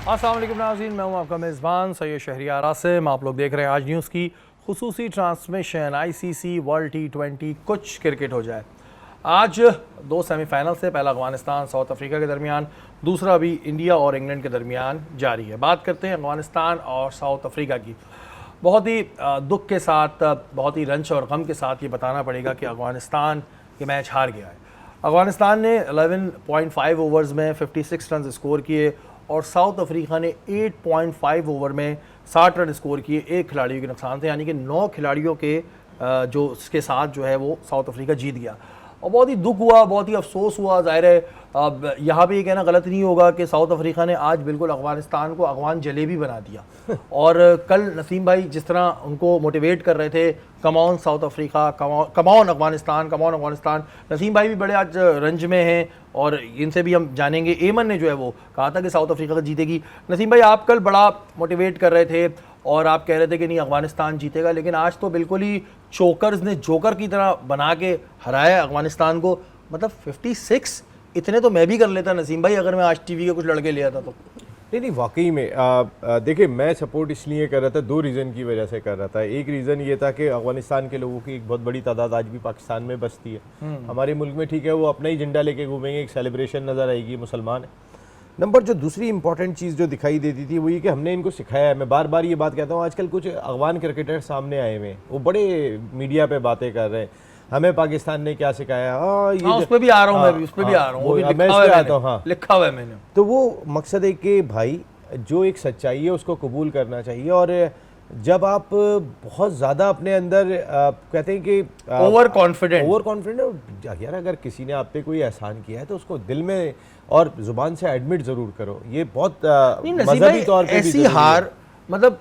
अस्सलाम वालेकुम नाज़रीन, मैं हूं आपका मेज़बान सैयद शहरियार आसिम। आप लोग देख रहे हैं आज न्यूज़ की खुसूसी ट्रांसमिशन ICC वर्ल्ड T20 कुछ क्रिकेट हो जाए। आज दो सेमीफाइनल से पहला अफगानिस्तान साउथ अफ्रीका के दरमियान, दूसरा अभी इंडिया और इंग्लैंड के दरमियान जारी है। बात करते हैं अफगानिस्तान और साउथ अफ्रीका की। बहुत ही दुख के साथ, बहुत ही रंज और गम के साथ ये बताना पड़ेगा कि अफगानिस्तान ये मैच हार गया है। अफगानिस्तान ने 11.5 ओवर्स में 56 रन स्कोर किए और साउथ अफ्रीका ने 8.5 ओवर में 60 रन स्कोर किए। एक खिलाड़ियों के नुकसान थे, यानी कि 9 खिलाड़ियों के जो उसके साथ जो है वो साउथ अफ्रीका जीत गया और बहुत ही दुख हुआ, बहुत ही अफसोस हुआ। ज़ाहिर है अब यहाँ पे ये कहना गलत नहीं होगा कि साउथ अफ्रीका ने आज बिल्कुल अफगानिस्तान को अफगान जलेबी बना दिया। और कल नसीम भाई जिस तरह उनको मोटिवेट कर रहे थे, come on south Africa, come on Afghanistan, come on Afghanistan. Naseem भाई भी बड़े आज रंज में हैं और इनसे भी हम जानेंगे। एमन ने जो है वो कहा था कि साउथ अफ्रीका जीतेगी। नसीम भाई आप कल बड़ा मोटिवेट कर रहे थे और आप कह रहे थे कि नहीं अफगानिस्तान जीतेगा, लेकिन आज तो बिल्कुल ही चोकर्स ने जोकर की तरह बना के हराया अफगानिस्तान को। मतलब 56 इतने तो मैं भी कर लेता नसीम भाई, अगर मैं आज टीवी के कुछ लड़के ले आता तो। नहीं वाकई में देखिए, मैं सपोर्ट इसलिए कर रहा था, दो रीज़न की वजह से कर रहा था। एक रीज़न ये था कि अफगानिस्तान के लोगों की एक बहुत बड़ी तादाद आज भी पाकिस्तान में बसती है। हमारे मुल्क में ठीक है वो अपना ही झंडा लेके घूमेंगे, एक सेलिब्रेशन नज़र आएगी, मुसलमान है। नंबर जो दूसरी इंपॉर्टेंट चीज़ जो दिखाई देती थी वो ये कि हमने इनको सिखाया है। मैं बार बार ये बात कहता हूँ, आजकल कुछ अफगान क्रिकेटर सामने आए हुए हैं, वो बड़े मीडिया पे बातें कर रहे हैं, हमें पाकिस्तान ने क्या सिखाया। उस पे भी आ रहा हूँ, मैं भी उस पे भी आ रहा हूँ, लिखा हुआ है मैंने। तो वो मकसद है कि भाई जो एक सच्चाई है उसको कबूल करना चाहिए। और जब आप बहुत ज़्यादा अपने अंदर कहते हैं कि ओवर कॉन्फिडेंट, यार अगर किसी ने आप पे कोई एहसान किया है तो उसको दिल में और ज़ुबान से एडमिट ज़रूर करो। ये बहुत मज़हबी तौर पे ऐसी हार, मतलब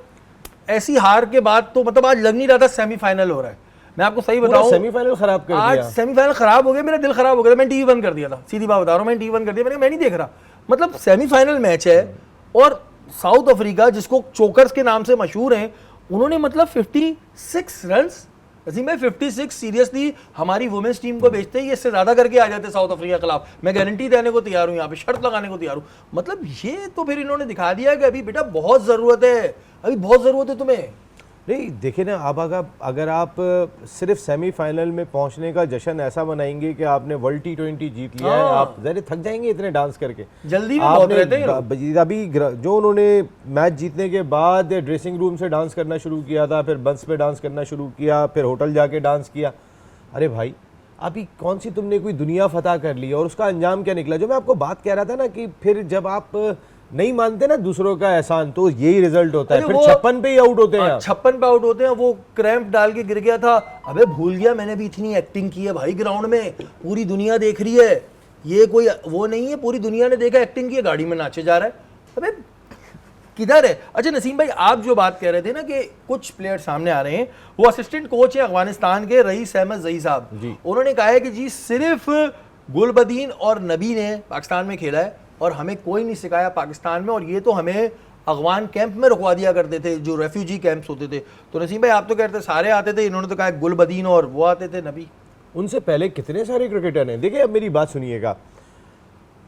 ऐसी हार के बाद तो मतलब आज लग नहीं रहा था सेमीफाइनल हो रहा है। मैं आपको सही बताऊं, सेमीफाइनल खराब कर दिया। आज सेमीफाइनल खराब हो गया, मेरा दिल खराब हो गया। मैंने टीवी बंद कर दिया था, सीधी बात बता रहा हूँ, मैंने टीवी बंद कर दिया। मैं नहीं देख रहा। मतलब सेमीफाइनल मैच है और साउथ अफ्रीका जिसको चोकर्स के नाम से मशहूर हैं, उन्होंने मतलब 56 रन्स, नसीम भाई 56 सीरियसली हमारी वुमेन्स टीम को बेचते ही इससे ज्यादा करके आ जाते साउथ अफ्रीका के खिलाफ। मैं गारंटी देने को तैयार हूँ, यहाँ पे शर्त लगाने को तैयार हूँ। मतलब ये तो फिर इन्होंने दिखा दिया कि अभी बेटा बहुत जरूरत है, अभी बहुत जरूरत है तुम्हें। नहीं देखिए ना, अब अगर आप सिर्फ सेमीफाइनल में पहुंचने का जश्न ऐसा मनाएंगे कि आपने वर्ल्ड T20 जीत लिया है, आप जरा थक जाएंगे इतने डांस करके। जल्दी में बहुत रहते हैं। अभी जो उन्होंने मैच जीतने के बाद ड्रेसिंग रूम से डांस करना शुरू किया था, फिर बस पे डांस करना शुरू किया, फिर होटल जाके डांस किया। अरे भाई अभी कौन सी तुमने कोई दुनिया फतह कर ली और उसका अंजाम क्या निकला। जो मैं आपको बात कह रहा था ना कि फिर जब आप नहीं मानते ना दूसरों का एहसान, तो यही रिजल्ट होता है। फिर 56 पे ही आउट होते हैं, 56 पे आउट होते हैं। वो क्रैम्प डाल के गिर गया था। अबे भूल गया मैंने भी इतनी एक्टिंग की है भाई ग्राउंड में, पूरी दुनिया देख रही है, ये कोई वो नहीं है, पूरी दुनिया ने देखा एक्टिंग की है, गाड़ी में नाचे जा रहा है। अबे किधर है। अच्छा नसीम भाई, आप जो बात कह रहे थे ना कि कुछ प्लेयर सामने आ रहे हैं, वो असिस्टेंट कोच है अफगानिस्तान के रईस अहमद जई साहब। उन्होंने कहा है कि जी सिर्फ गुलबदीन और नबी ने पाकिस्तान में खेला है और हमें कोई नहीं सिखाया पाकिस्तान में, और ये तो हमें अफगान कैंप में रुकवा दिया करते थे, जो रेफ्यूजी कैंप्स होते थे। तो नसीम भाई आप तो कहते सारे आते थे, इन्होंने तो कहा गुलबदीन और वो आते थे नबी। उनसे पहले कितने सारे क्रिकेटर हैं। देखिए अब मेरी बात सुनिएगा,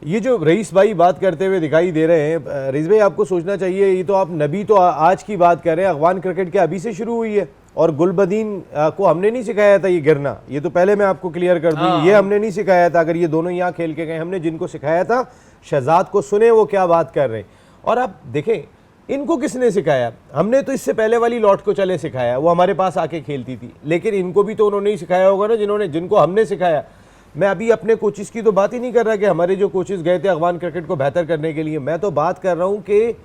ये जो रईस भाई बात करते हुए दिखाई दे रहे हैं, रईस भाई आपको सोचना चाहिए, ये तो आप नबी तो आज की बात कर रहे हैं, अफगान क्रिकेट के अभी से शुरू हुई है। और गुलबदीन को हमने नहीं सिखाया था ये गिरना, ये तो पहले मैं आपको क्लियर कर दूं, ये हमने नहीं सिखाया था। अगर ये दोनों यहाँ खेल के गए, हमने जिनको सिखाया था शहजाद को, सुने वो क्या बात कर रहे हैं। और आप देखें इनको किसने सिखाया, हमने तो इससे पहले वाली लॉट को चले सिखाया, वो हमारे पास आके खेलती थी, लेकिन इनको भी तो उन्होंने ही सिखाया होगा ना जिनको हमने सिखाया। मैं अभी अपने कोचेस की तो बात ही नहीं कर रहा कि हमारे जो कोचेस गए थे अफगान क्रिकेट को बेहतर करने के लिए, मैं तो बात कर रहा हूँ कि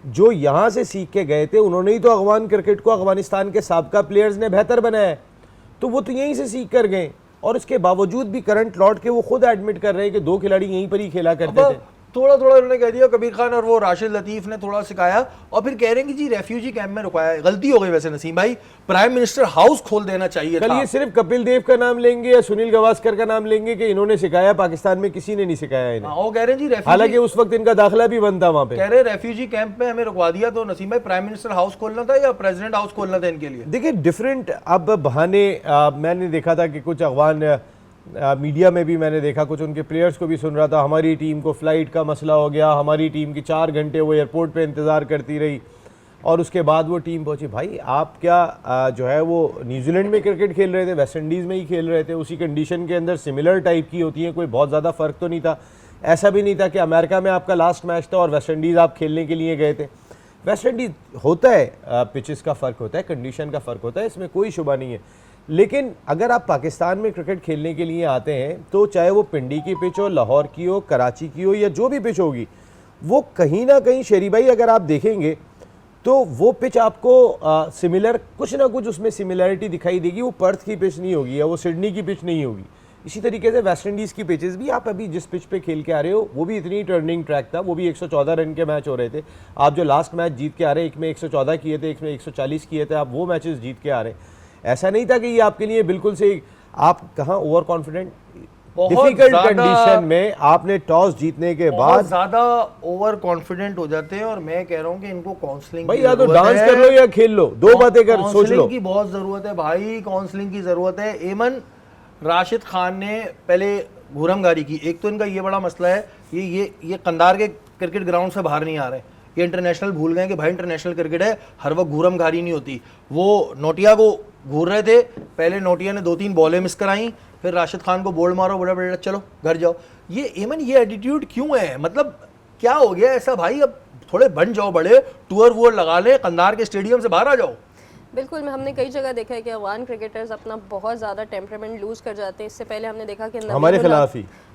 जो यहाँ से सीख के गए थे उन्होंने ही तो अफगान क्रिकेट को अफगानिस्तान के साबका प्लेयर्स ने बेहतर बनाया, तो वो तो यहीं से सीख कर गए। और इसके बावजूद भी करंट लौट के वो खुद एडमिट कर रहे हैं कि 2 खिलाड़ी यहीं पर ही खेला करते थे। थोड़ा थोड़ा उन्होंने कह दिया, कबीर खान और वो राशिद लतीफ़ ने थोड़ा सिखाया और फिर कह रहे हैं कि जी रेफ्यूजी कैंप में रुकाया। गलती हो गई वैसे नसीम भाई, प्राइम मिनिस्टर हाउस खोल देना चाहिए था। कल ये सिर्फ कपिल देव का नाम लेंगे या सुनील गावस्कर का नाम लेंगे कि इन्होंने सिखाया, पाकिस्तान में किसी ने नहीं सिखाया इन्हें। वो कह रहे हैं जी, हालांकि उस वक्त इनका दाखिला भी बंद था वहां पे। कह रहे रेफ्यूजी कैंप में हमें रुकवा दिया। तो नसीम भाई प्राइम मिनिस्टर हाउस खोलना था या प्रेसिडेंट हाउस खोलना था इनके लिए? देखिए डिफरेंट अब बहाने मैंने देखा था कि कुछ अफगान मीडिया में भी मैंने देखा, कुछ उनके प्लेयर्स को भी सुन रहा था, हमारी टीम को फ़्लाइट का मसला हो गया, हमारी टीम की 4 घंटे वो एयरपोर्ट पे इंतज़ार करती रही और उसके बाद वो टीम पहुंची। भाई आप क्या जो है वो न्यूजीलैंड में क्रिकेट खेल रहे थे, वेस्ट इंडीज़ में ही खेल रहे थे, उसी कंडीशन के अंदर सिमिलर टाइप की होती है, कोई बहुत ज़्यादा फ़र्क तो नहीं था। ऐसा भी नहीं था कि अमेरिका में आपका लास्ट मैच था और वेस्ट इंडीज़ आप खेलने के लिए गए थे। वेस्ट इंडीज़ होता है, पिचेस का फ़र्क होता है, कंडीशन का फ़र्क होता है, इसमें कोई शुबा नहीं है। लेकिन अगर आप पाकिस्तान में क्रिकेट खेलने के लिए आते हैं तो चाहे वो पिंडी की पिच हो, लाहौर की हो, कराची की हो या जो भी पिच होगी, वो कहीं ना कहीं शेरी भाई अगर आप देखेंगे तो वो पिच आपको सिमिलर कुछ ना कुछ उसमें सिमिलरिटी दिखाई देगी। वो पर्थ की पिच नहीं होगी या वो सिडनी की पिच नहीं होगी। इसी तरीके से वेस्ट इंडीज़ की पिचेस भी, आप अभी जिस पिच पे खेल के आ रहे हो वो भी इतनी टर्निंग ट्रैक था, वो भी 114 रन के मैच हो रहे थे। आप जो लास्ट मैच जीत के आ रहे हैं, एक में 114 किए थे, एक में 140 किए थे, आप वो मैचेस जीत के आ रहे हैं। ऐसा नहीं था कि ये आपके लिए बिल्कुल से आप कहाँ ओवर कॉन्फिडेंट, डिफिकल्ट कंडीशन में आपने टॉस जीतने के बाद ज्यादा ओवर कॉन्फिडेंट हो जाते हैं। और मैं कह रहा हूँ कि इनको काउंसलिंग भाई या तो डांस कर लो या खेल लो, दो बातें कर सोच लो। की बहुत जरूरत है भाई, काउंसलिंग की जरूरत है। एमन राशिद खान ने पहले घूरमगारी की, एक तो इनका ये बड़ा मसला है, ये कंधार के क्रिकेट ग्राउंड से बाहर नहीं आ रहे, ये इंटरनेशनल भूल गए कि भाई इंटरनेशनल क्रिकेट है, हर वक्त घूरमगारी नहीं होती। वो नोटिया को घूर रहे थे, पहले नोटिया ने 2-3 बॉलें मिस कराई, फिर राशिद खान को बोल्ड मारो, बड़ा बड़ा चलो घर जाओ। ये एमन ये एटीट्यूड क्यों है, मतलब क्या हो गया ऐसा भाई? अब थोड़े बन जाओ बड़े, टूर वूर लगा ले, कंधार के स्टेडियम से बाहर आ जाओ। बिल्कुल, हमने कई जगह देखा है कि अफगान क्रिकेटर्स अपना बहुत ज़्यादा टेम्परामेंट लूज कर जाते हैं। इससे पहले हमने देखा कि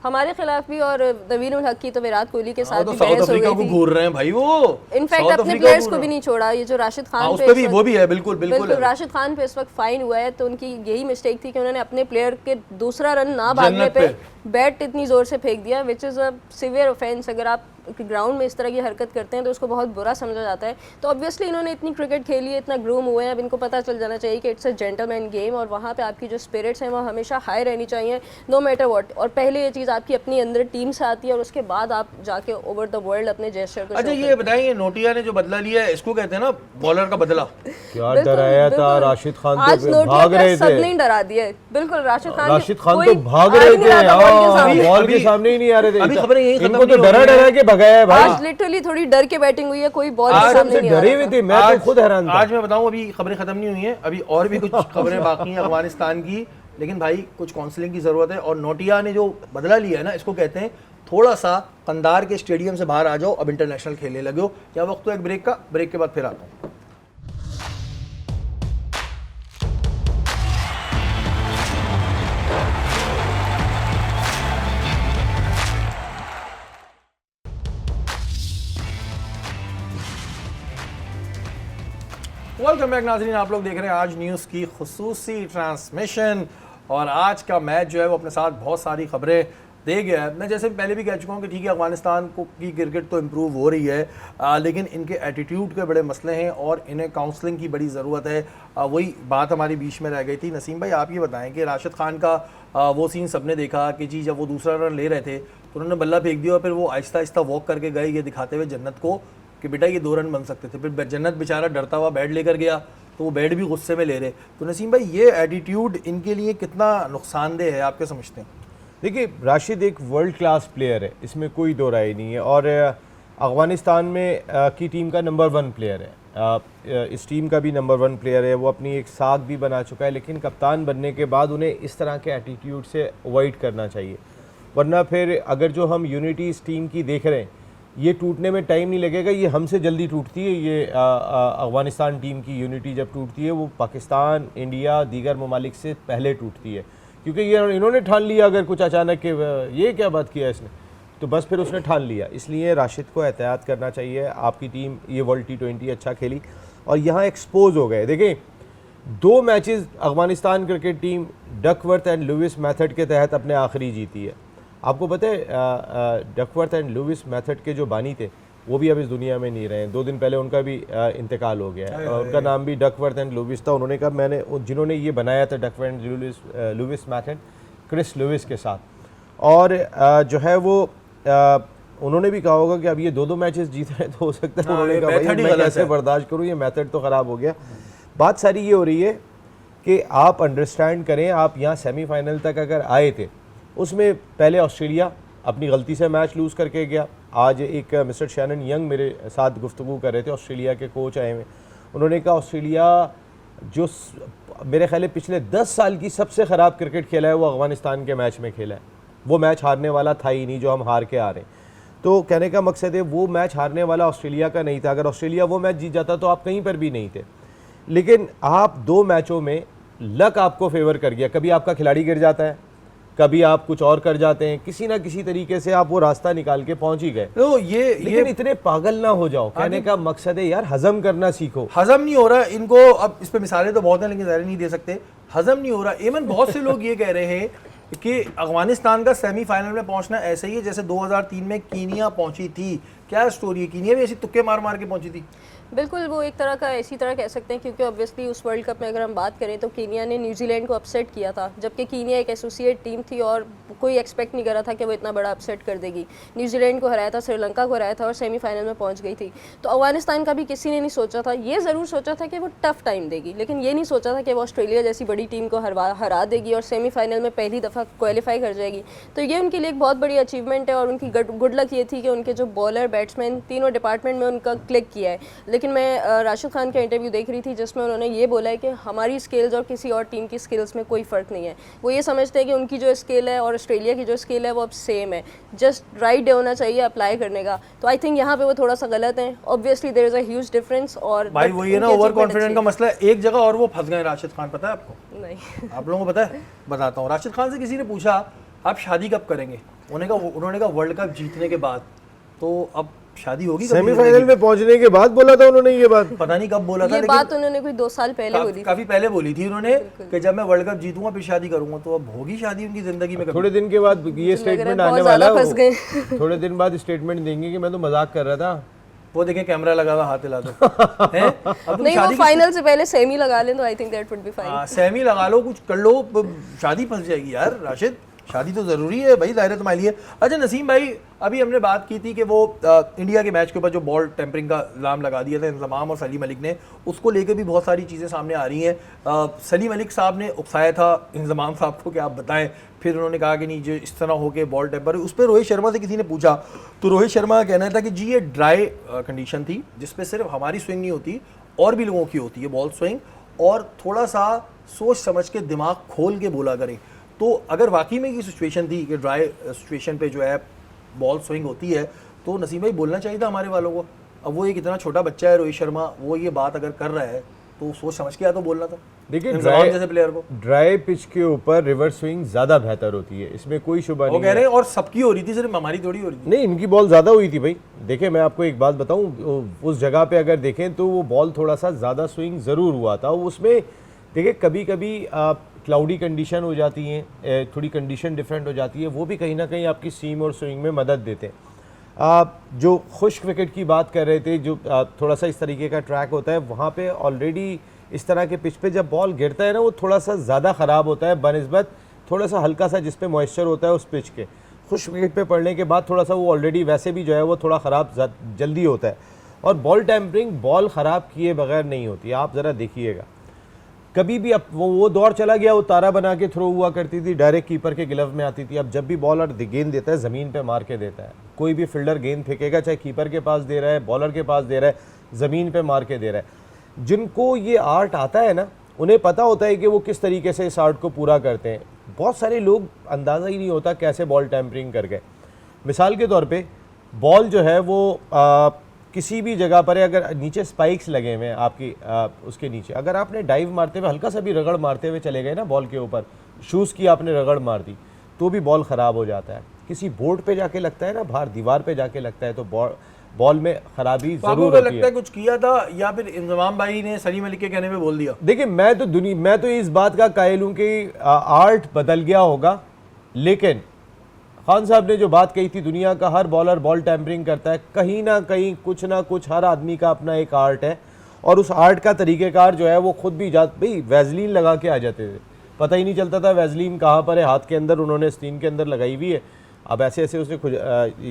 हमारे खिलाफ भी और नवीन उल हक की तो विराट कोहली के साथ तो भी साउथ बहस हो अफ्रीका गई को थी। घूर रहे हैं भाई वो, इनफैक्ट अपने प्लेयर्स को भी नहीं छोड़ा। ये जो राशिद खान उस पे भी वो भी है, बिल्कुल बिल्कुल राशिद खान पे इस वक्त फाइन हुआ है, तो उनकी यही मिस्टेक थी कि उन्होंने अपने प्लेयर के दूसरा रन ना भागने पे बैट इतनी जोर से फेंक दिया, which is a severe offence. अगर आप ग्राउंड में इस तरह की हरकत करते हैं तो उसको बहुत बुरा समझा जाता है। तो ऑब्वियसली इन्होंने इतनी क्रिकेट खेली है, इतना ग्रूम हुए हैं, अब इनको पता चल जाना चाहिए कि इट्स अ जेंटलमैन गेम और वहाँ पे आपकी जो स्पिरिट्स हैं वो हमेशा हाई रहनी चाहिए, नो मैटर व्हाट। और पहले ये चीज़ आपकी अपनी अंदर टीम से आती है और उसके बाद आप जाके ओवर द वर्ल्ड अपने जेस्चर को। अच्छा ये बताइए, नोटिया ने जो बदला लिया है, इसको कहते हैं ना बॉलर का बदला। क्या डराया था राशिद खान, आज तो भाग रहे थे, सब नहीं डरा दिए। बिल्कुल राशिद खान तो भाग रहे थे, बॉल के सामने ही नहीं आ रहे थे। अभी खबरें यही इनको तो डरा के भगाया है भाई। आज लिटरली थोड़ी डर के बैटिंग हुई है, कोई बॉल के सामने नहीं आ डरे हुए थे, मैं तो खुद हैरान था। आज मैं बताऊं, अभी खबरें खत्म नहीं हुई हैं, अभी और भी कुछ खबरें बाकी हैं अफगानिस्तान की, लेकिन भाई कुछ काउंसलिंग की जरूरत है। और नोटिया ने जो बदला लिया है ना, इसको कहते हैं थोड़ा सा कंधार के स्टेडियम से बाहर आ जाओ, अब इंटरनेशनल खेलने लगे हो। क्या वक्त तो एक ब्रेक का, ब्रेक के बाद फिर आता हूँ। वेलकम बैक नाज़रीन, आप लोग देख रहे हैं आज न्यूज़ की खुसूसी ट्रांसमिशन। और आज का मैच जो है वो अपने साथ बहुत सारी खबरें दे गया है। मैं जैसे पहले भी कह चुका हूँ कि ठीक है, अफगानिस्तान को की क्रिकेट तो इम्प्रूव हो रही है, लेकिन इनके एटीट्यूड के बड़े मसले हैं और इन्हें काउंसलिंग की बड़ी ज़रूरत है। वही बात हमारी बीच में रह गई थी। नसीम भाई आप ये बताएं कि राशिद खान का वो सीन सबने देखा कि जी जब वो दूसरा रन ले रहे थे तो उन्होंने बल्ला फेंक दिया और फिर वो आहिस्ता आहिस्ता वॉक करके गए, ये दिखाते हुए जन्नत को कि बेटा ये 2 रन बन सकते थे। फिर जन्नत बेचारा डरता हुआ बैट लेकर गया तो वो बैट भी गुस्से में ले रहे। तो नसीम भाई ये एटीट्यूड इनके लिए कितना नुकसानदेह है, आप क्या समझते हैं? देखिए राशिद एक वर्ल्ड क्लास प्लेयर है, इसमें कोई दो राय नहीं है, और अफगानिस्तान में की टीम का नंबर 1 प्लेयर है, इस टीम का भी नंबर 1 प्लेयर है। वो अपनी एक साख भी बना चुका है, लेकिन कप्तान बनने के बाद उन्हें इस तरह के एटीट्यूड से अवॉइड करना चाहिए, वरना फिर अगर जो हम यूनिटी इस टीम की देख रहे हैं ये टूटने में टाइम नहीं लगेगा, ये हमसे जल्दी टूटती है। ये अफगानिस्तान टीम की यूनिटी जब टूटती है वो पाकिस्तान, इंडिया, दीगर ममालिक से पहले टूटती है, क्योंकि ये इन्होंने ठान लिया अगर कुछ अचानक के ये क्या बात किया इसने, तो बस फिर उसने ठान लिया। इसलिए राशिद को एहतियात करना चाहिए। आपकी टीम ये वर्ल्ड T20 अच्छा खेली और यहाँ एक्सपोज हो गए। देखें 2 matches Afghanistan cricket team Duckworth and Lewis method के तहत अपने आखिरी जीती है। आपको पता है डकवर्थ एंड लुइस मेथड के जो बानी थे वो भी अब इस दुनिया में नहीं रहे। 2 दिन पहले उनका भी इंतकाल हो गया है। उनका नाम भी डकवर्थ एंड लुइस था। उन्होंने कहा मैंने जिन्होंने ये बनाया था Duckworth and Lewis method, Chris Lewis के साथ, और जो है वो उन्होंने भी कहा होगा कि अब ये 2 मैचेस जीत रहे हैं तो हो सकता है उन्होंने कहा भाई मैं कैसे बर्दाश्त करूँ, ये मेथड तो ख़राब हो गया। बात सारी ये हो रही है कि आप अंडरस्टैंड करें, आप यहाँ सेमीफाइनल तक अगर आए थे, उसमें पहले ऑस्ट्रेलिया अपनी गलती से मैच लूज़ करके गया। आज एक मिस्टर शैनन यंग मेरे साथ गुफ्तगू कर रहे थे, ऑस्ट्रेलिया के कोच आए हुए, उन्होंने कहा ऑस्ट्रेलिया जो मेरे ख्याल पिछले 10 साल की सबसे ख़राब क्रिकेट खेला है वो अफ़गानिस्तान के मैच में खेला है। वो मैच हारने वाला था ही नहीं जो हम हार के आ रहे हैं। तो कहने का मकसद है वो मैच हारने वाला ऑस्ट्रेलिया का नहीं था। अगर ऑस्ट्रेलिया वो मैच जीत जाता तो आप कहीं पर भी नहीं थे। लेकिन आप 2 मैचों में लक आपको फेवर कर गया। कभी आपका खिलाड़ी गिर जाता है, कभी आप कुछ और कर जाते हैं, किसी ना किसी तरीके से आप वो रास्ता निकाल के पहुंच ही गए। तो लेकिन इतने पागल ना हो जाओ। कहने का मकसद है यार हजम करना सीखो। हजम नहीं हो रहा इनको। अब इस पे मिसालें तो बहुत हैं लेकिन ज़ाहिर नहीं दे सकते। हजम नहीं हो रहा। इवन बहुत से लोग ये कह रहे हैं कि अफगानिस्तान का सेमीफाइनल में पहुंचना ऐसे ही है जैसे 2003 में कीनिया पहुंची थी। क्या स्टोरी है? कीनिया भी ऐसी तुक्के मार मार के पहुंची थी। बिल्कुल, वो एक तरह का इसी तरह कह सकते हैं, क्योंकि ऑब्वियसली उस वर्ल्ड कप में अगर हम बात करें तो कीनिया ने न्यूजीलैंड को अपसेट किया था, जबकि कीनिया एक एसोसिएट टीम थी और कोई एक्सपेक्ट नहीं कर रहा था कि वो इतना बड़ा अपसेट कर देगी। न्यूजीलैंड को हराया था, श्रीलंका को हराया था और सेमीफाइनल में पहुंच गई थी। तो अफगानिस्तान का भी किसी ने नहीं सोचा था। ये ज़रूर सोचा था कि वो टफ टाइम देगी, लेकिन ये नहीं सोचा था कि वो ऑस्ट्रेलिया जैसी बड़ी टीम को हरा देगी और सेमीफाइनल में पहली दफ़ा क्वालिफाई कर जाएगी। तो ये उनके लिए एक बहुत बड़ी अचीवमेंट है और उनकी गुड लक ये थी कि उनके जो बॉलर, बैट्समैन, तीनों डिपार्टमेंट में उनका क्लिक किया है। लेकिन मैं राशिद खान का इंटरव्यू देख रही थी जिसमें उन्होंने ये बोला है कि हमारी स्किल्स और किसी और टीम की स्किल्स में कोई फ़र्क नहीं है। वो ये समझते हैं कि उनकी जो स्किल है और ऑस्ट्रेलिया की जो स्किल है वो अब सेम है, जस्ट राइट डे होना चाहिए अप्लाई करने का। तो आई थिंक यहाँ पे वो थोड़ा सा गलत है। Obviously there is a huge difference. और भाई वही है ना, ओवर कॉन्फिडेंट का मसला है। एक जगह और वो फंस गए राशिद खान, पता है आपको? नहीं। आप लोगों को पता है? बताता हूँ। राशिद खान से किसी ने पूछा आप शादी कब करेंगे? उन्होंने कहा वर्ल्ड कप जीतने के बाद। तो अब शादी होगी? सेमीफाइनल में पहुंचने के बाद बोला था उन्होंने ये बात। पता नहीं कब बोला था, ये बात उन्होंने कोई 2 साल पहले बोली थी। काफी पहले बोली थी उन्होंने कि जब मैं वर्ल्ड कप जीतूंगा फिर शादी करूंगा। तो अब होगी शादी उनकी जिंदगी में कभी। थोड़ा दिन के बाद ये स्टेटमेंट आने वाला है। थोड़े दिन बाद स्टेटमेंट देंगे कि मैं तो मजाक कर रहा था। वो देखें कैमरा लगा हुआ, हाथ हिला दो। हैं? अब नहीं, वो फाइनल से पहले सेमी लगा लें तो I think that would be fine. Semi लगा लो, कुछ कर लो, शादी फंस जाएगी यार। राशिद, शादी तो ज़रूरी है भाई, ज़ाहिर है तुम्हारे लिए। अच्छा नसीम भाई, अभी हमने बात की थी कि वो इंडिया के मैच के ऊपर जो बॉल टेम्परिंग का इल्ज़ाम लगा दिया था इंजमाम और सलीम मलिक ने, उसको लेकर भी बहुत सारी चीज़ें सामने आ रही हैं। सलीम मलिक साहब ने उकसाया था इंजमाम साहब को कि आप बताएं, फिर उन्होंने कहा कि नहीं जो इस तरह हो के बॉल टेम्पर। उस पर रोहित शर्मा से किसी ने पूछा तो रोहित शर्मा का कहना था कि जी ये ड्राई कंडीशन थी जिसपे सिर्फ हमारी स्विंग नहीं होती और भी लोगों की होती है बॉल स्विंग, और थोड़ा सा सोच समझ के दिमाग खोल के बोला करें। तो अगर वाकई में ये सिचुएशन थी कि ड्राई सिचुएशन पे जो है बॉल स्विंग होती है तो नसीम भाई बोलना चाहिए था हमारे वालों को। अब वो एक इतना छोटा बच्चा है रोहित शर्मा, वो ये बात अगर कर रहा है तो सोच समझ के या तो बोलना था। देखिए जैसे प्लेयर को ड्राई पिच के ऊपर रिवर्स स्विंग ज्यादा बेहतर होती है, इसमें कोई शुबा नहीं। वो कह रहे हैं और सबकी हो रही थी, सिर्फ हमारी थोड़ी हो रही थी। नहीं, इनकी बॉल ज्यादा हुई थी भाई। देखिए मैं आपको एक बात बताऊं, उस जगह पे अगर देखें तो वो बॉल थोड़ा सा ज्यादा स्विंग जरूर हुआ था। उसमें देखिए कभी कभी क्लाउडी कंडीशन हो जाती हैं, थोड़ी कंडीशन डिफरेंट हो जाती है, वो भी कहीं ना कहीं आपकी सीम और स्विंग में मदद देते हैं। जो खुश्क विकेट की बात कर रहे थे, जो थोड़ा सा इस तरीके का ट्रैक होता है, वहाँ पे ऑलरेडी इस तरह के पिच पे जब बॉल गिरता है ना वो थोड़ा सा ज़्यादा ख़राब होता है बनस्बत थोड़ा सा हल्का सा जिस पे मॉइस्चर होता है उस पिच के। खुश्क विकेट पे पड़ने के बाद थोड़ा सा वो ऑलरेडी वैसे भी जो है वो थोड़ा ख़राब जल्दी होता है। और बॉल टेम्परिंग बॉल ख़राब किए बगैर नहीं होती। आप ज़रा देखिएगा, कभी भी अब वो दौर चला गया, वो तारा बना के थ्रो हुआ करती थी, डायरेक्ट कीपर के गिलव में आती थी। अब जब भी बॉलर गेंद देता है ज़मीन पे मार के देता है। कोई भी फील्डर गेंद फेंकेगा, चाहे कीपर के पास दे रहा है, बॉलर के पास दे रहा है, ज़मीन पे मार के दे रहा है। जिनको ये आर्ट आता है ना, उन्हें पता होता है कि वो किस तरीके से इस आर्ट को पूरा करते हैं। बहुत सारे लोग अंदाज़ा ही नहीं होता कैसे बॉल टेम्परिंग कर गए। मिसाल के तौर पे बॉल जो है वो किसी भी जगह पर है, अगर नीचे स्पाइक्स लगे हुए हैं आपकी उसके नीचे, अगर आपने डाइव मारते हुए हल्का सा भी रगड़ मारते हुए चले गए ना बॉल के ऊपर, शूज़ की आपने रगड़ मार दी तो भी बॉल ख़राब हो जाता है। किसी बोर्ड पे जाके लगता है ना, बाहर दीवार पे जाके लगता है तो बॉल में खराबी जरूर होती है। लगता है कुछ किया था या फिर इंजमाम भाई ने सलीम मलिक के कहने पे बोल दिया? देखिए मैं तो इस बात का कायल हूँ कि आर्ट बदल गया होगा, लेकिन खान साहब ने जो बात कही थी दुनिया का हर बॉलर बॉल टेम्परिंग करता है, कहीं ना कहीं कुछ ना कुछ हर आदमी का अपना एक आर्ट है। और उस आर्ट का तरीक़ेकार जो है वो खुद भी भाई वैजलीन लगा के आ जाते थे, पता ही नहीं चलता था वैजलीन कहाँ पर है, हाथ के अंदर उन्होंने स्क्रीन के अंदर लगाई हुई है। अब ऐसे ऐसे उसने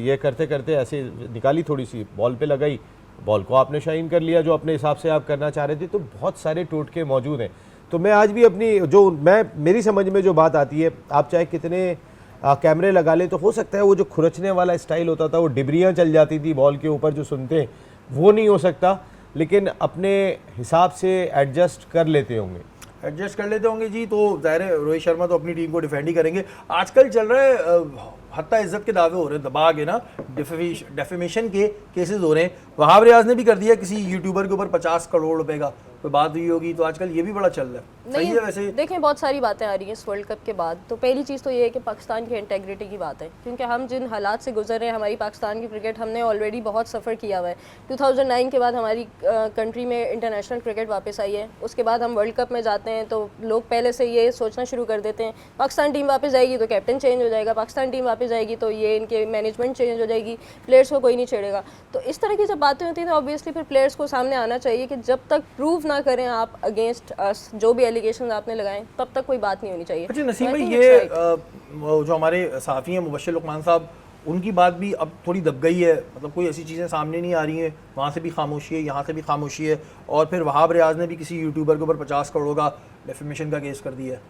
ये करते करते ऐसे निकाली, थोड़ी सी बॉल पे लगाई, बॉल को आपने शाइन कर लिया जो अपने हिसाब से आप करना चाह रहे थे। तो बहुत सारे टोटके मौजूद हैं। तो मैं आज भी अपनी जो मेरी समझ में जो बात आती है, आप चाहे कितने कैमरे लगा लें तो हो सकता है वो जो खुरचने वाला स्टाइल होता था, वो डिबरियाँ चल जाती थी बॉल के ऊपर जो सुनते हैं, वो नहीं हो सकता, लेकिन अपने हिसाब से एडजस्ट कर लेते होंगे जी। तो ज़ाहिर है रोहित शर्मा तो अपनी टीम को डिफेंड ही करेंगे। आजकल चल रहा है हत्ता इज्जत के दावे हो रहे हैं, दबा के ना डेफेमेशन के केसेस हो रहे हैं। वहाब रियाज ने भी कर दिया किसी यूट्यूबर के ऊपर 50 करोड़ रुपए का कोई बात हुई होगी, तो आजकल ये भी बड़ा चल रहा है। सही है वैसे देखें, बहुत सारी बातें आ रही हैं इस वर्ल्ड कप के बाद। तो पहली चीज़ तो ये है कि पाकिस्तान की इंटेग्रिटी की बात है, क्योंकि हम जिन हालात से गुजर रहे हैं, हमारी पाकिस्तान की क्रिकेट हमने ऑलरेडी बहुत सफ़र किया हुआ है। 2009 के बाद हमारी कंट्री में इंटरनेशनल क्रिकेट वापस आई है। उसके बाद हम वर्ल्ड कप में जाते हैं तो लोग पहले से ये सोचना शुरू कर देते हैं पाकिस्तान टीम वापस जाएगी तो कैप्टन चेंज हो जाएगा, पाकिस्तान टीम वापस जाएगी तो ये इनके मैनेजमेंट चेंज हो जाएगी, प्लेयर्स को कोई नहीं छेड़ेगा। तो इस तरह की जब बातें होती हैं तो ऑब्वियसली फिर प्लेयर्स को सामने आना चाहिए कि जब तक प्रूव ना करें आप अगेंस्ट अस जो भी एलिगेशन आपने लगाए, तब तक कोई बात नहीं होनी चाहिए। अच्छा नसीम भाई, ये जो हमारे साफ़ी हैं मुबश्शिर लुकमान साहब, उनकी बात भी अब थोड़ी दब गई है, मतलब कोई ऐसी चीज़ें सामने नहीं आ रही हैं, वहाँ से भी खामोशी है, यहाँ से भी खामोशी है। और फिर वहाब रियाज ने भी किसी यूट्यूबर के ऊपर 50 करोड़ का डेफेमेशन का केस कर दिया है।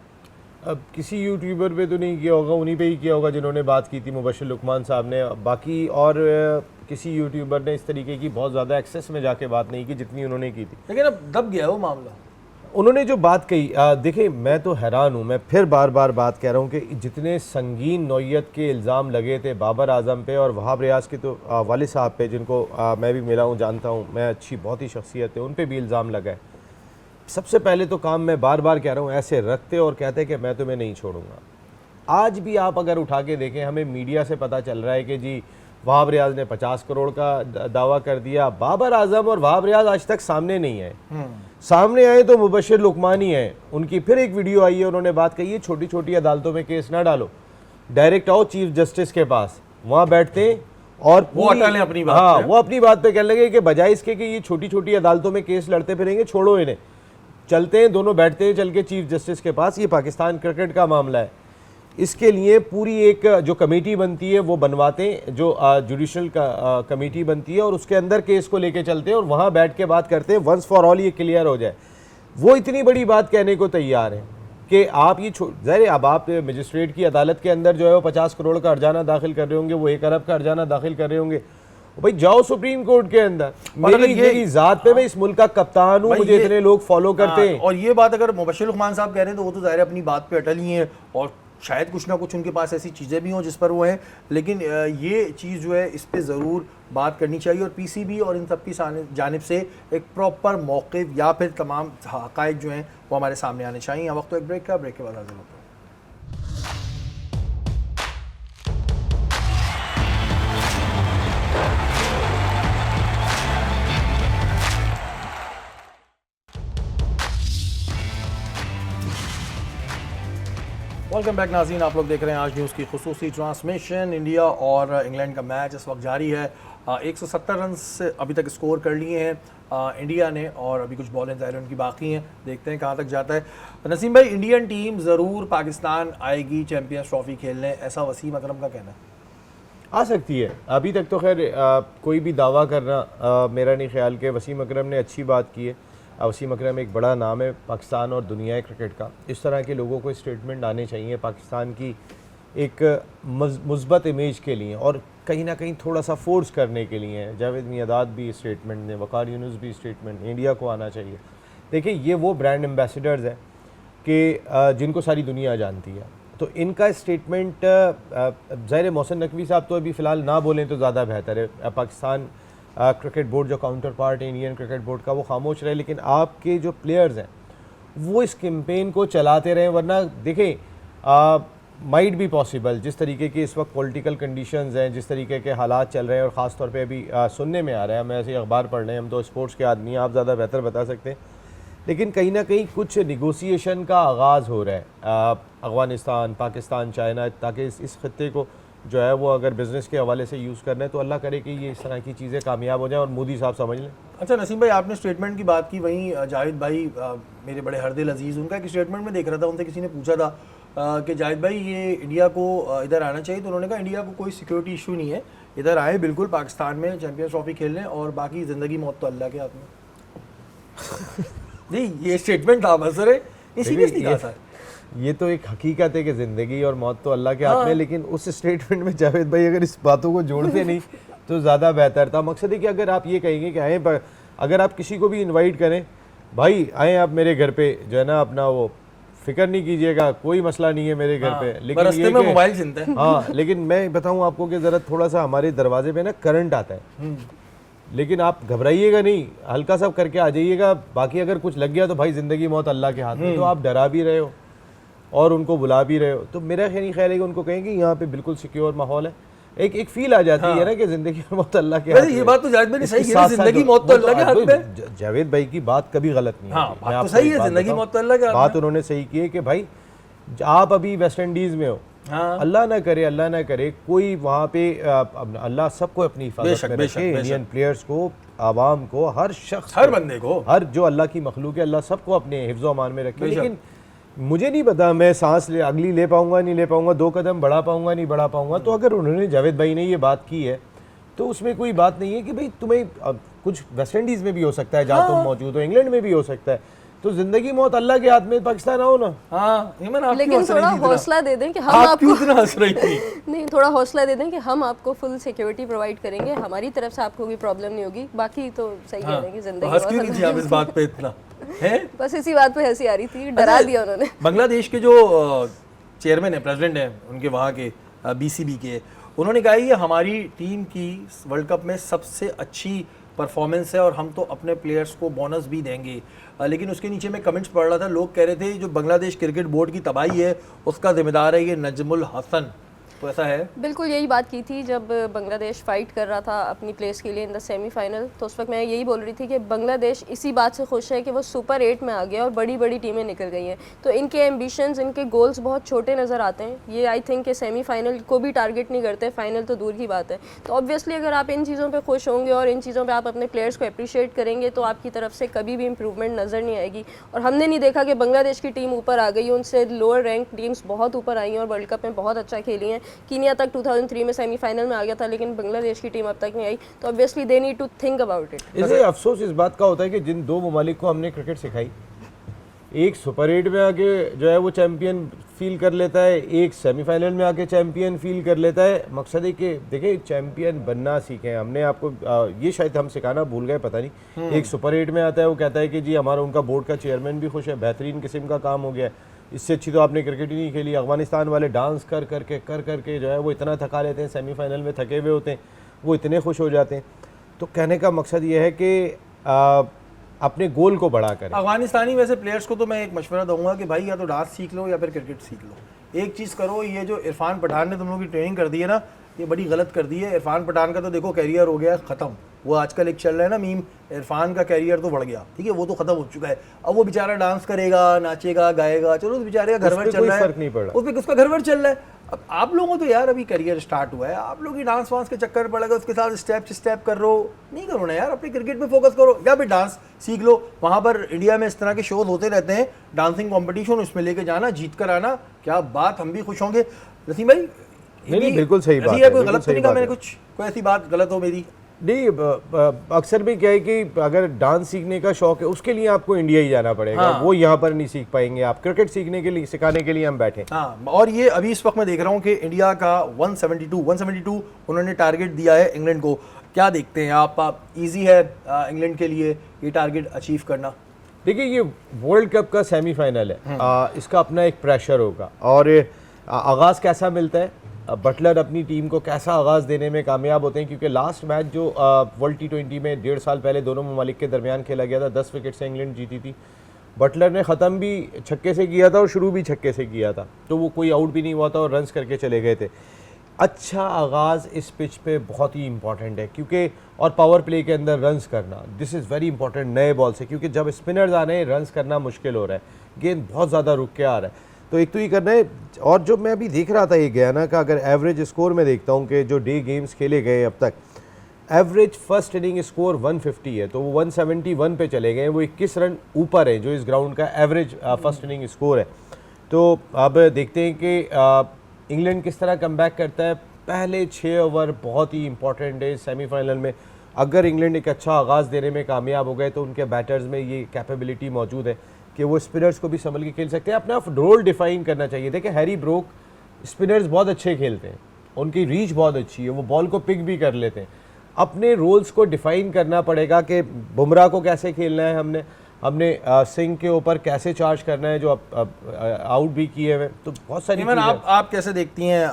अब किसी यूट्यूबर पे तो नहीं किया होगा, उन्हीं पे ही किया होगा जिन्होंने बात की थी, मुबश्शिर लुकमान साहब ने। बाकी और किसी यूट्यूबर ने इस तरीके की बहुत ज़्यादा एक्सेस में जाके बात नहीं की जितनी उन्होंने की थी, लेकिन अब दब गया वो मामला। उन्होंने जो बात कही, देखिए मैं तो हैरान हूँ, मैं फिर बार बार बात कह रहा हूँ कि जितने संगीन नौइयत के इल्ज़ाम लगे थे बाबर आजम पे और वहाब रियाज के, तो वालिद साहब पे, जिनको मैं भी मिला हूँ, जानता हूँ, मैं अच्छी बहुत ही शख्सियत है, उन पे भी इल्ज़ाम लगा है। सबसे पहले तो काम मैं बार बार कह रहा हूँ, ऐसे रखते और कहते कि मैं तुम्हें नहीं छोड़ूंगा। आज भी आप अगर उठा के देखें, हमें मीडिया से पता चल रहा है कि जी वहाब रियाज ने 50 करोड़ का दावा कर दिया। बाबर आजम और वहाब रियाज आज तक सामने नहीं आए। सामने आए तो मुबश्शिर लुकमान ही है। उनकी फिर एक वीडियो आई है, उन्होंने बात कही है छोटी छोटी अदालतों में केस ना डालो, डायरेक्ट आओ चीफ जस्टिस के पास, वहाँ बैठते हैं और वो हटा लें अपनी बात। हाँ, वो अपनी बात पे कहने लगे कि बजाय इसके कि ये छोटी छोटी अदालतों में केस लड़ते फिरेंगे, छोड़ो इन्हें, चलते हैं दोनों, बैठते हैं चल के चीफ जस्टिस के पास। ये पाकिस्तान क्रिकेट का मामला है, इसके लिए पूरी एक जो कमेटी बनती है वो बनवाते हैं, जो जुडिशल कमेटी बनती है, और उसके अंदर केस को लेके चलते हैं और वहाँ बैठ के बात करते हैं, वंस फॉर ऑल ये क्लियर हो जाए। वो इतनी बड़ी बात कहने को तैयार है कि आप ये ज़ाहिर, अब आप मजिस्ट्रेट की अदालत के अंदर जो है वो 50 करोड़ का अर्जाना दाखिल कर रहे होंगे, वो 1 अरब का अर्जाना दाखिल कर रहे होंगे। भाई जाओ सुप्रीम कोर्ट के अंदर, मेरी जात पे, मैं इस मुल्क का कप्तान हूँ, मुझे इतने लोग फॉलो करते हैं। और ये बात अगर मुबश्शिर लुकमान साहब कह रहे हैं तो वो तो ज़ाहिर अपनी बात पे अटल ही हैं, और शायद कुछ ना कुछ उनके पास ऐसी चीज़ें भी हों जिस पर वो हैं, लेकिन ये चीज़ जो है इस पे ज़रूर बात करनी चाहिए। और पीसीबी और इन सब की जानिब से एक प्रॉपर मौक़िफ़ या फिर तमाम हक़ाइक़ जो हैं वो हमारे सामने आने चाहिए। वक्त तो एक ब्रेक का, ब्रेक के बाद हाज़िर होते हैं। वेलकम बैक नाज़रीन, आप लोग देख रहे हैं आज न्यूज़ की खुसूसी ट्रांसमिशन। इंडिया और इंग्लैंड का मैच इस वक्त जारी है। 170 रन से अभी तक स्कोर कर लिए हैं इंडिया ने, और अभी कुछ बॉलें ज़ाहिर उनकी बाकी हैं, देखते हैं कहाँ तक जाता है। नसीम भाई, इंडियन टीम ज़रूर पाकिस्तान आएगी चैम्पियंस ट्रॉफी खेलने, ऐसा वसीम अकरम का कहना है? आ सकती है। अभी तक तो खैर कोई भी दावा करना मेरा नहीं ख्याल कि वसीम अकरम ने अच्छी बात की है। वसीम अकरम एक बड़ा नाम है पाकिस्तान और दुनिया क्रिकेट का। इस तरह के लोगों को स्टेटमेंट आने चाहिए पाकिस्तान की एक मुस्बत इमेज के लिए, और कहीं ना कहीं थोड़ा सा फोर्स करने के लिए। जावेद मियादाद भी स्टेटमेंट ने, वकार यूनुस भी स्टेटमेंट, इंडिया को आना चाहिए। देखिए, ये वो ब्रांड एम्बेसडर्स हैं कि जिनको सारी दुनिया जानती है, तो इनका स्टेटमेंट ज़ाहिर मोहसिन नकवी साहब तो अभी फ़िलहाल ना बोलें तो ज़्यादा बेहतर है। पाकिस्तान क्रिकेट बोर्ड जो काउंटर पार्ट है इंडियन क्रिकेट बोर्ड का, वो खामोश रहे, लेकिन आपके जो प्लेयर्स हैं वो इस कैंपेन को चलाते रहें। वरना देखें, माइट बी पॉसिबल, जिस तरीके की इस वक्त पॉलिटिकल कंडीशंस हैं, जिस तरीके के हालात चल रहे हैं, और ख़ास तौर पे अभी सुनने में आ रहा है, हम ऐसे अखबार पढ़ रहे हैं, हम तो स्पोर्ट्स के आदमी हैं, आप ज़्यादा बेहतर बता सकते हैं, लेकिन कहीं ना कहीं कुछ निगोसिएशन का आगाज़ हो रहा है अफ़गानिस्तान, पाकिस्तान, चाइना, ताकि इस खत्ते को जो है वो अगर बिज़नेस के हवाले से यूज़ करना है, तो अल्लाह करे कि ये इस तरह की चीज़ें कामयाब हो जाएं और मोदी साहब समझ लें। अच्छा नसीम भाई, आपने स्टेटमेंट की बात की, वहीं जाहिद भाई मेरे बड़े हरदिल अजीज़, उनका एक स्टेटमेंट में देख रहा था, उनसे किसी ने पूछा था कि जाहिद भाई ये इंडिया को इधर आना चाहिए, तो उन्होंने कहा इंडिया को कोई सिक्योरिटी इशू नहीं है, इधर आए बिल्कुल पाकिस्तान में चैम्पियंस ट्रॉफी खेलने, और बाकी ज़िंदगी मौत तो अल्लाह के हाथ में। नहीं, ये स्टेटमेंट था बस। सीरियसली कहा था। ये तो एक हकीकत है कि ज़िंदगी और मौत तो अल्लाह के हाथ में है, लेकिन उस स्टेटमेंट में जावेद भाई अगर इस बातों को जोड़ते नहीं तो ज़्यादा बेहतर था। मकसद है कि अगर आप ये कहेंगे कि आए, अगर आप किसी को भी इनवाइट करें, भाई आए आप मेरे घर पे, जो है ना अपना वो फिक्र नहीं कीजिएगा, कोई मसला नहीं है मेरे घर पे, लेकिन रास्ते में मोबाइल चिंता है। हाँ, लेकिन मैं बताऊं आपको कि ज़रा थोड़ा सा हमारे दरवाजे पे ना करंट आता है, लेकिन आप घबराइएगा नहीं, हल्का सा करके आ जाइएगा। बाकी अगर कुछ लग गया तो भाई ज़िंदगी मौत अल्लाह के हाथ में, तो आप डरा भी रहे हो और उनको बुला भी रहे हो, तो मेरा ख्याल है कि उनको कहें कि यहाँ पे बिल्कुल सिक्योर माहौल है, एक फील आ जाती है ना कि जिंदगी और मौत अल्लाह के हाथ में। ये बात तो जावेद भाई ने सही कही, जिंदगी मौत तो अल्लाह के हाथ में। जावेद भाई की बात कभी गलत नहीं है। हाँ, बात तो सही है, जिंदगी मौत तो अल्लाह के हाथ में। बात उन्होंने सही की है कि भाई आप अभी वेस्ट इंडीज में हो, अल्लाह ना करे कोई वहाँ पे, अल्लाह सबको अपनी हिफाजत में रखे, इंडियन प्लेयर्स को, आवाम को, हर शख्स, हर बंदे को, हर जो अल्लाह की मखलूक है, अल्लाह सबको अपने हिफ्ज़ अमान में रखे। लेकिन मुझे नहीं पता मैं सांस अगली ले पाऊंगा नहीं ले पाऊंगा, 2 कदम बढ़ा पाऊंगा नहीं बढ़ा पाऊंगा। तो अगर उन्होंने, जावेद भाई ने ये बात की है तो उसमें कोई बात नहीं है कि भाई तुम्हें कुछ वेस्ट इंडीज़ में भी हो सकता है जहाँ तुम मौजूद हो, इंग्लैंड में भी हो सकता है, तो जिंदगी मौत अल्लाह के हाथ में, पाकिस्तान आओ ना। लेकिन थोड़ा हौसला दे दें कि हम आपको नहीं, थोड़ा हौसला दे दें कि हम आपको फुल सिक्योरिटी प्रोवाइड करेंगे, हमारी तरफ से आपको भी प्रॉब्लम नहीं होगी। बाकी तो सही कह रहे हैं कि जिंदगी इस बात पे इतना है, बस इसी बात पे हंसी आ रही थी, डरा दिया उन्होंने। बांग्लादेश के जो चेयरमैन है, प्रेसिडेंट है उनके वहाँ के बीसीबी के, उन्होंने कहा ये हमारी टीम की वर्ल्ड कप में सबसे अच्छी परफॉर्मेंस है और हम तो अपने प्लेयर्स को बोनस भी देंगे। लेकिन उसके नीचे मैं कमेंट्स पढ़ रहा था, लोग कह रहे थे जो बांग्लादेश क्रिकेट बोर्ड की तबाही है उसका जिम्मेदार है ये नजमुल हसन, तो ऐसा है? बिल्कुल यही बात की थी जब बांग्लादेश फाइट कर रहा था अपनी प्लेस के लिए इन द सेमीफाइनल, तो उस वक्त मैं यही बोल रही थी कि बांग्लादेश इसी बात से खुश है कि वो सुपर 8 में आ गया और बड़ी बड़ी टीमें निकल गई हैं। तो इनके एम्बिशंस, इनके गोल्स बहुत छोटे नज़र आते हैं। ये आई थिंक कि सेमीफाइनल को भी टारगेट नहीं करते, फाइनल तो दूर की बात है। तो ऑब्वियसली अगर आप इन चीज़ों पर खुश होंगे और इन चीज़ों पर आप अपने प्लेयर्स को अप्रिशिएट करेंगे तो आपकी तरफ से कभी भी इंप्रूवमेंट नज़र नहीं आएगी। और हमने नहीं देखा कि बांग्लादेश की टीम ऊपर आ गई, उनसे लोअर रैंक टीम्स बहुत ऊपर आई हैं और वर्ल्ड कप में बहुत अच्छा खेली हैं। कीनिया तक 2003 में सेमीफाइनल में आ गया था, लेकिन बांग्लादेश की टीम अब तक नहीं आई। तो obviously they need to think about it. इसलिए अफसोस इस बात का होता है कि जिन 2 ममालिक को हमने क्रिकेट सिखाई, एक सुपर 8 में आके जो है वो चैंपियन फील कर लेता है, एक सेमीफाइनल में आके चैंपियन फील कर लेता है। मकसद है कि देखिए चैंपियन बनना सीखें। हमने आपको ये शायद हम सिखाना भूल गए, पता नहीं। एक सुपर 8 में आता है, वो कहता है कि जी हमारा उनका बोर्ड का चेयरमैन भी खुश है, बेहतरीन किस्म का काम हो गया है, इससे अच्छी तो आपने क्रिकेट ही नहीं खेली। अफगानिस्तान वाले डांस कर करके जो है वो इतना थका लेते हैं, सेमीफाइनल में थके हुए होते हैं, वो इतने खुश हो जाते हैं। तो कहने का मकसद ये है कि अपने गोल को बड़ा करें। अफगानिस्तानी वैसे प्लेयर्स को तो मैं एक मशवरा दूंगा कि भाई या तो डांस सीख लो या फिर क्रिकेट सीख लो, एक चीज़ करो। ये जो इरफान पठान ने तुम लोगों की ट्रेनिंग कर दी है ना, ये बड़ी गलत कर दी है। इरफान पठान का तो देखो कैरियर हो गया ख़त्म, वो आजकल एक चल रहा है ना मीम, इरफान का कैरियर तो बढ़ गया, ठीक है, वो तो खत्म हो चुका है। अब वो बेचारा डांस करेगा, नाचेगा, गाएगा, चलो बेचारे का घरवर चल रहा है, उस पर उसका घरवर चल रहा है। अब आप लोगों तो यार अभी करियर स्टार्ट हुआ है, आप लोग ही डांस वांस के चक्कर पड़ेगा, उसके साथ स्टेप कर रहे हो, नहीं करो ना यार, अपने क्रिकेट पे फोकस करो या फिर डांस सीख लो। वहाँ पर इंडिया में इस तरह के शोज होते रहते हैं, डांसिंग कॉम्पिटिशन, उसमें लेके जाना, जीत कर आना, क्या बात, हम भी खुश होंगे। नसीम भाई नहीं, बिल्कुल सही बात है, कोई गलत तो नहीं कहा मैंने कुछ, कोई ऐसी बात गलत हो मेरी? नहीं, अक्सर भी क्या है कि अगर डांस सीखने का शौक है उसके लिए आपको इंडिया ही जाना पड़ेगा। हाँ। वो यहाँ पर नहीं सीख पाएंगे आप, क्रिकेट सीखने के लिए, सिखाने के लिए हम बैठे। हाँ, और ये अभी इस वक्त मैं देख रहा हूँ कि इंडिया का 172 उन्होंने टारगेट दिया है इंग्लैंड को। क्या देखते हैं आप, इजी है इंग्लैंड के लिए ये टारगेट अचीव करना? देखिए ये वर्ल्ड कप का सेमीफाइनल है, इसका अपना एक प्रेशर होगा और आगाज़ कैसा मिलता है, बटलर अपनी टीम को कैसा आगाज़ देने में कामयाब होते हैं, क्योंकि लास्ट मैच जो वर्ल्ड T20 में 1.5 साल पहले दोनों ममालिक के दरमियान खेला गया था, 10 विकेट से इंग्लैंड जीती थी। बटलर ने ख़त्म भी छक्के से किया था और शुरू भी छक्के से किया था, तो वो कोई आउट भी नहीं हुआ था और रन्स करके चले गए थे। अच्छा आगाज़ इस पिच पे बहुत ही इंपॉर्टेंट है, क्योंकि और पावर प्ले के अंदर रन्स करना, दिस इज़ वेरी इंपॉर्टेंट नए बॉल से, क्योंकि जब स्पिनर्स आ रहे हैं रन्स करना मुश्किल हो रहा है, गेंद बहुत ज़्यादा रुक के आ रहा है। तो एक तो ये करना है, और जो मैं अभी देख रहा था ये गयाना का अगर एवरेज स्कोर में देखता हूँ कि जो डे गेम्स खेले गए अब तक, एवरेज फर्स्ट इनिंग स्कोर 150 है, तो वो 171 पे चले गए, वो 21 रन ऊपर है जो इस ग्राउंड का एवरेज फर्स्ट इनिंग स्कोर है। तो अब देखते हैं कि इंग्लैंड किस तरह कमबैक करता है। पहले 6 ओवर बहुत ही इंपॉर्टेंट है सेमीफाइनल में, अगर इंग्लैंड एक अच्छा आगाज़ देने में कामयाब हो गए तो उनके बैटर्स में ये कैपेबिलिटी मौजूद है कि वो स्पिनर्स को भी संभल के खेल सकते हैं, अपना रोल डिफाइन करना चाहिए। देखिए हैरी ब्रोक स्पिनर्स बहुत अच्छे खेलते हैं, उनकी रीच बहुत अच्छी है, वो बॉल को पिक भी कर लेते हैं। अपने रोल्स को डिफाइन करना पड़ेगा कि बुमराह को कैसे खेलना है, हमने सिंह के ऊपर कैसे चार्ज करना है, जो आउट भी किए हुए। तो बहुत सारी इमन, चीज़ें आप कैसे देखती हैं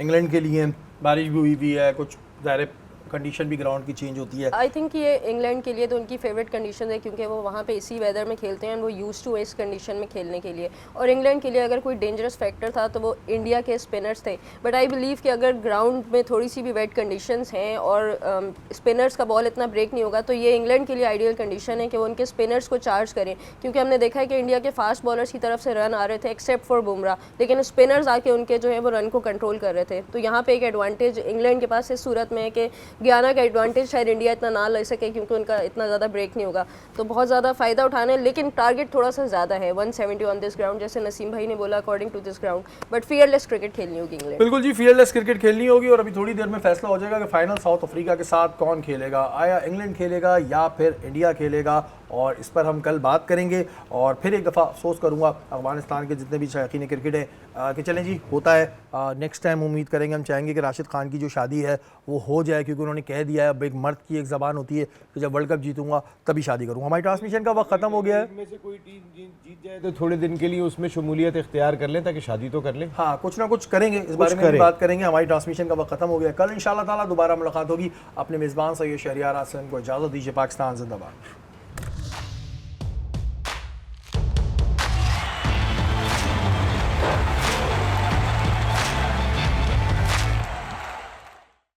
इंग्लैंड के लिए बारिश भी हुई है, कुछ ज़ाहिर कंडीशन भी ग्राउंड की चेंज होती है। आई थिंक ये इंग्लैंड के लिए तो उनकी फेवरेट कंडीशन है, क्योंकि वो वहाँ पे इसी वेदर में खेलते हैं, वो यूज टू इस कंडीशन में खेलने के लिए। और इंग्लैंड के लिए अगर कोई डेंजरस फैक्टर था तो वो इंडिया के स्पिनर्स थे। बट आई बिलीव कि अगर ग्राउंड में थोड़ी सी भी वेट कंडीशंस हैं और स्पिनर्स का बॉल इतना ब्रेक नहीं होगा, तो ये इंग्लैंड के लिए आइडियल कंडीशन है कि वो उनके स्पिनर्स को चार्ज करें। क्योंकि हमने देखा है कि इंडिया के फास्ट बॉलर्स की तरफ से रन आ रहे थे एक्सेप्ट फॉर बुमराह, लेकिन स्पिनर्स आके उनके जो है वो रन को कंट्रोल कर रहे थे। तो यहाँ पे एक एडवांटेज इंग्लैंड के पास इस सूरत में है कि 11 का एडवांटेज शायद इंडिया इतना ना ले सके, क्योंकि उनका इतना ज़्यादा ब्रेक नहीं होगा। तो बहुत ज़्यादा फ़ायदा उठाना है, लेकिन टारगेट थोड़ा सा ज़्यादा है 170 ऑन दिस ग्राउंड, जैसे नसीम भाई ने बोला, according to this ground. But fearless cricket खेलनी होगी इंग्लैंड। बिल्कुल जी, फियरलेस क्रिकेट खेलनी होगी। और अभी थोड़ी देर में फैसला हो जाएगा कि फाइनल साउथ अफ्रीका के साथ कौन खेलेगा, आया इंग्लैंड खेलेगा या फिर इंडिया खेलेगा, और इस पर हम कल बात करेंगे। और फिर एक दफ़ा अफसोस करूंगा अफगानिस्तान के जितने भी शौकीन क्रिकेट हैं कि चलें जी, होता है। नेक्स्ट टाइम उम्मीद करेंगे, हम चाहेंगे कि राशिद खान की जो शादी है वो हो जाए, क्योंकि उन्होंने कह दिया है, अब एक मर्द की एक ज़बान होती है कि जब वर्ल्ड कप जीतूंगा तभी शादी करूँगा। हमारी ट्रांसमिशन का वक्त ख़त्म हो गया है। में से कोई टीम जीत जाए तो थोड़े दिन के लिए उसमें शमूलियत इख्तियार कर लें, ताकि शादी तो कर लें। हाँ, कुछ ना कुछ करेंगे, इस बारे में भी बात करेंगे। हमारी ट्रांसमिशन का वक्त ख़त्म हो गया। कल इंशाल्लाह ताला दोबारा मुलाकात होगी। अपने मेज़बान सैयद शहरियार आसिम को इजाज़त दीजिए। पाकिस्तान जिंदाबाद।